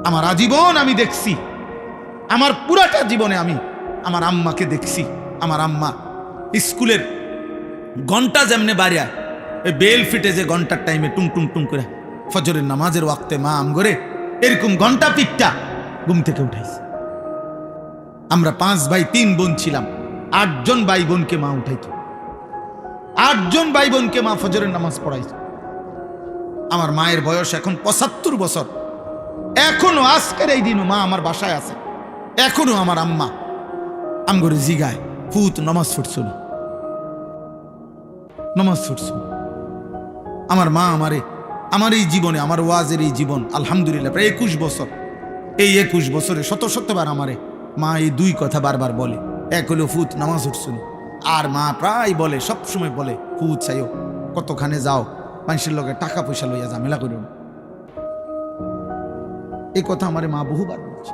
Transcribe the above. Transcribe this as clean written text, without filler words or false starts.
আমার আজীবন আমি দেখছি, আমার পুরাটা জীবনে আমি আমার আম্মাকে দেখছি। আমার আম্মা স্কুলের ঘন্টা যেমনে বাড়িয়া ওই বেল ফিটে যে ঘন্টার টাইমে টুং টুং টুং করে ফজরের নামাজের ওয়াক্তে মা আম করে এরকম ঘন্টা পিঠটা ঘুম থেকে উঠাইছে। আমরা 5 ভাই 3 বোন ছিলাম, 8 জন ভাই বোনকে মা উঠাইত, 8 জন ভাই বোনকে মা ফজরের নামাজ পড়াইছে। আমার মায়ের বয়স এখন 75 বছর, এখনো আজকের এই দিনও মা আমার বাসায় আছে। এখনো আমার আম্মা আমগরে জিগায়, ফুত নামাজ পড়ছিল, নামাজ পড়ছিল। আমার মা আমার এই জীবনে, আমার ওয়াজের এই জীবন আলহামদুলিল্লাহ প্রায় 21 বছর। এই 21 বছরে শত শতবার আমারে মা এই 2 কথা বারবার বলে। এক হলো ফুত নামাজ উঠছিল, আর মা প্রায় বলে, সবসময় বলে, ফুত চাইও কতখানে যাও, মানুষের লোকের টাকা পয়সা লইয়া ঝামেলা করো না। এই কথা আমারে মা বহুবার বলছে।